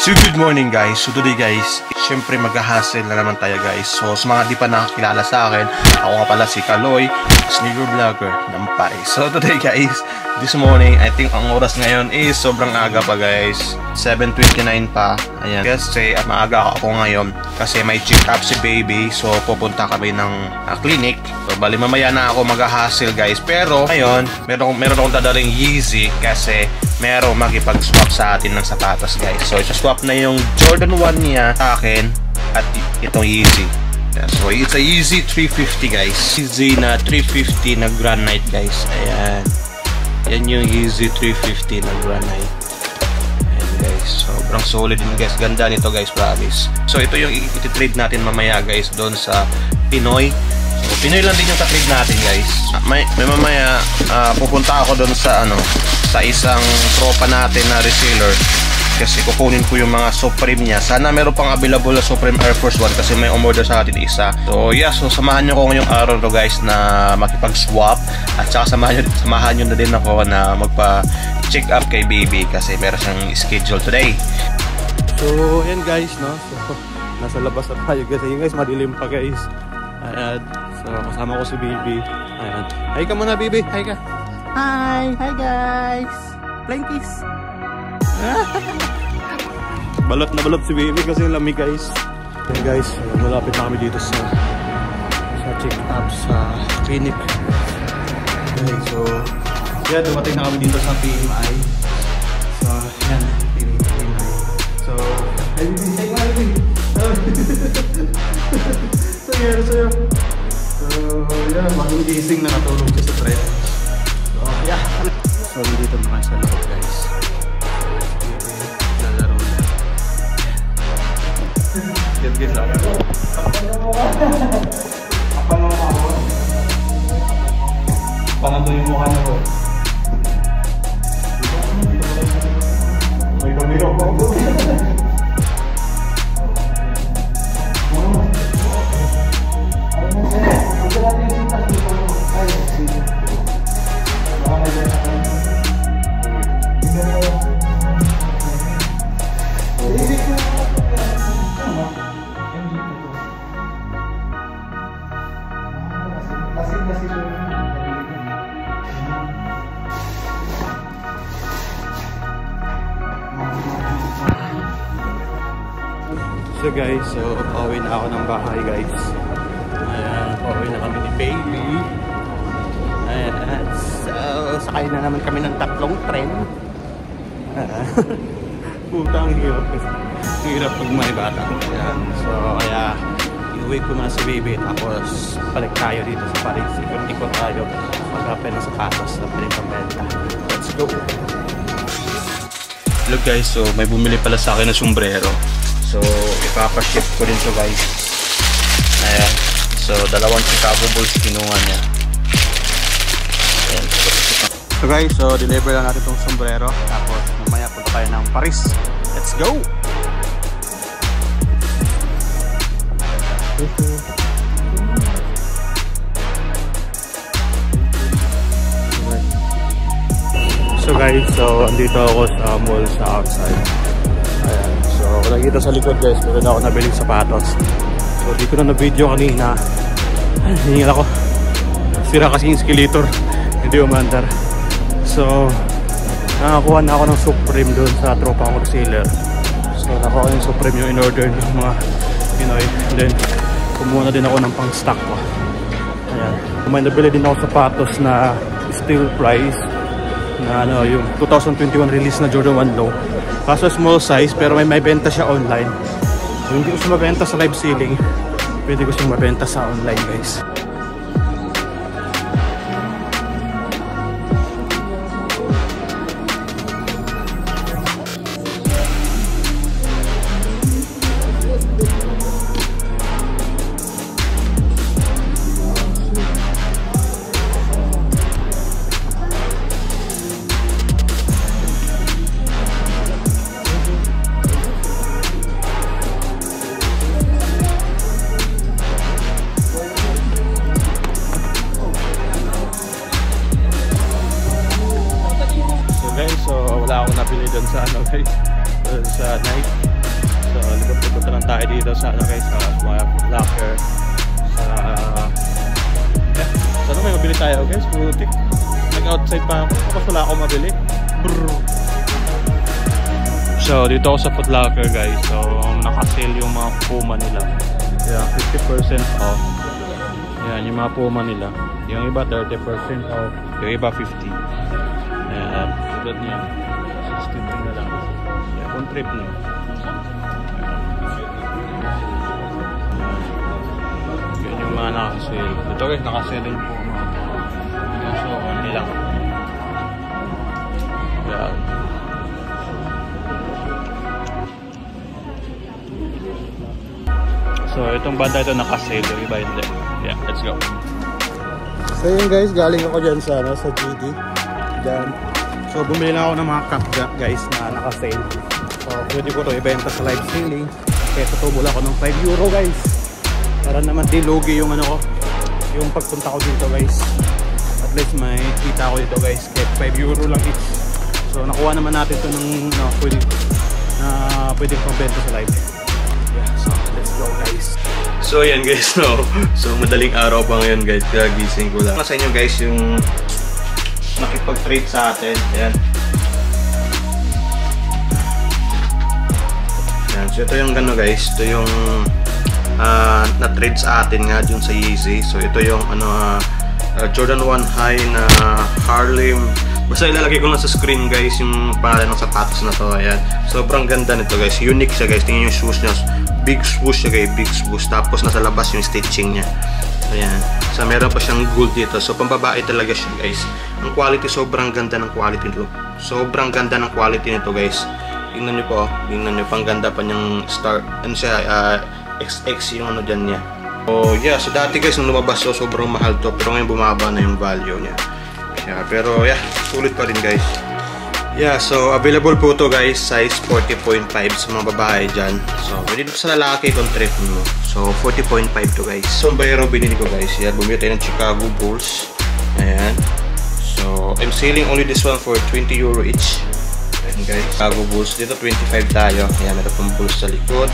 So good morning guys. So today guys, syempre mag-hustle na naman tayo guys. So sa mga di pa nakakilala sa akin, ako nga pala si Kaloy, sneaker vlogger ng Pai. So today guys, this morning, I think ang oras ngayon is sobrang aga pa guys, 7:29 pa. Ayan, kasi maaga ako ngayon kasi may check up si baby. So pupunta kami ng clinic. So bali mamaya na ako mag-hustle guys. Pero ngayon, meron akong dadaling Yeezy kasi merong makipag-swap sa atin ng sapatos guys. So isa-swap na yung Jordan 1 niya sa akin at itong Yeezy. Yeah, so it's a Yeezy 350 guys. Yeezy na 350 na granite guys. Ayan. Yan yung Yeezy 350 na granite. Ayan guys. Sobrang solid din guys. Ganda nito guys, promise. So ito yung iti-trade natin mamaya guys doon sa Pinoy. So Pinoy lang din yung ta-trade natin guys. May mamaya pupunta ako doon sa sa isang tropa natin na reseller kasi kukunin ko yung mga Supreme niya. Sana meron pang available na Supreme Air Force 1 kasi may umorder sa atin isa. So yeah, so samahan nyo ko ngayong araw to guys na makipag-swap at saka samahan nyo na din ako na magpa-check up kay baby kasi meron siyang schedule today. So yan guys, no? So nasa labas na tayo kasi yun guys, madilim pa guys. Ayan, so kasama ko si baby. Ayan, hi ka muna baby, hi ka. Hi guys, flying kiss. Balot na balot si baby kasi yung lamig guys. Okay guys, malapit na kami dito sa check up sa clinic. Okay, so yeah, dumating na kami dito sa PMI. So yan, PMI. So ay baby, say hi baby. So yeah, bagong gising na natulog siya sa trip. So yeah, so dito naman sa loob guys. Get up. Apa mo ako? Pangatlo yung mukha na ko. May kamero ko. So guys, so pauwi na ako ng bahay guys. Ayan, pauwi na kami ni baby. Ayan, so sakay na naman kami ng tatlong tren. Putang hirap pag may bata. Ayan, so kaya iuwi ko na si baby tapos balik tayo dito sa Paris. Ikot tayo magkapin ng sapatos na pinipambenta. Let's go! Look guys, so may bumili pala sa akin na sombrero. So, ipapaship ko din to guys. Ayan. So, dalawang Chicago Bulls kinuha niya. Ayan. So guys, so deliver lang natin itong sombrero. Tapos, mamaya punta tayo ng Paris. Let's go! So guys, so andito ako sa mall sa outside. Ayan. So nakikita sa likod guys, meron ako nabiling sapatos. So di ko na na-video kanina. Hingil ako. Sira kasi yung skeletor. Hindi umandar. So nakakuha na ako ng Supreme doon sa tropa ko reseller. So nakakuha yung Supreme yung in-order ng mga Pinoy. Then kumuha na din ako ng pang-stock ko. Ayan. May nabili din ako sapatos na steel price na yung 2021 release na Jordan 1 Low. Kaso small size pero may benta siya online. So hindi ko siya mabenta sa live selling, pwede ko siyang mabenta sa online guys. pupunta lang tayo dito sa guys, sa mga Foot Locker. Sana may mabili tayo guys. Putik. Nag-outside pa ako. Tapos wala akong mabili. Brrr. So, dito ako sa Foot Locker guys. So, naka-sale yung mga Puma nila. Yan, 50% off. Yan, yung mga Puma nila. Yung iba 30% off. Yung iba 50. Ayan, tulad niya. 60 na lang. Yan, kung trip niya. Yan yung mga naka-sale. Ito guys, naka-sale yung Puma. So, hindi lang. Yan. So, itong banda ito naka-sale. Yung iba hindi. Yeah, let's go. So yun guys, galing ako dyan sa GD. Dyan. So bumili lang ako ng mga cup guys na naka-sale. So pwede ko ito ibenta sa live selling. Kaya tutubol ako ng 5 euro guys. Para naman di lugi yung ano ko, yung pagpunta ko dito guys. At least may kita ko dito guys. Kaya 5 euro lang each. So nakuha naman natin ito ng pwede pang benta sa live. Yeah, so let's go guys. So yan guys, no. So madaling araw pa ngayon guys, kaya gising ko lang. Sa inyo guys yung nakipag-trade sa atin. Yan. Yan. So ito yung gano guys, ito yung na-trade sa atin nga dun sa Yeezy. So ito yung Jordan 1 High na Harlem. Basta ilalagay ko lang sa screen guys yung pangalan ng sapatos na to. Ayan. Sobrang ganda nito guys. Unique siya guys. Tingnan yung shoes niya. Big swoosh siya guys. Big swoosh. Tapos nasa labas yung stitching niya. Ayan. So meron pa siyang gold dito. So pambabae talaga siya guys. Ang quality, sobrang ganda ng quality nito. Sobrang ganda ng quality nito guys. Tingnan niyo po. Tingnan niyo. Pang ganda pa niyang star. Ano siya? XX yung ano dyan niya. So yeah. So dati guys nung lumabas so sobrang mahal to. Pero ngayon bumaba na yung value niya. Yeah, pero yeah, sulit pa rin guys. Yeah, so available po to guys, size 40.5 sa mga babae dyan. So pwede dito sa lalaki kung trip mo. So 40.5 to guys. So bayro binili ko guys. Yan, bumili tayo ng Chicago Bulls. Ayan. So I'm selling only this one for 20 euro each. Ayan guys, Chicago Bulls. Dito 25 tayo. Ayan, meron pang Bulls sa likod.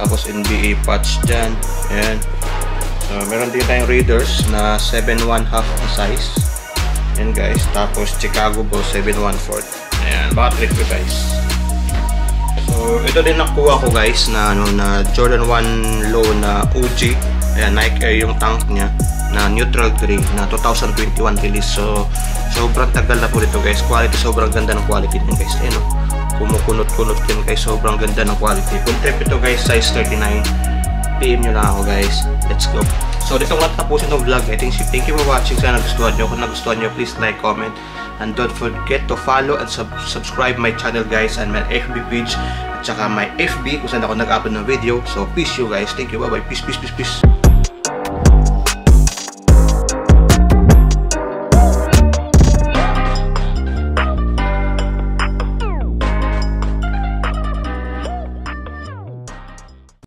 Tapos NBA patch dyan. Ayan. So meron din tayong Raiders na 7.5 ang size. Ayan guys, tapos Chicago Bulls 7.1/4. Ayan, baka trip ko guys. So ito din nakuha ko guys na na Jordan 1 Low na OG. Ayan, Nike Air yung tank niya na neutral gray na 2021 release. So sobrang tagal na po dito guys. Quality, sobrang ganda ng quality din guys. Ayan, kumukunot-kunot din guys. Sobrang ganda ng quality. Kung trip ito guys, size 39. PM nyo lang ako guys. Let's go. So dito ko tapusin ng vlog. Thank you for watching. Sana nagustuhan nyo. Kung nagustuhan nyo, please like, comment, and don't forget to follow and subscribe my channel guys, and my FB page at saka my FB kung saan ako nag-upload ng video. So peace you guys. Thank you. Bye bye. Peace, peace, peace, peace.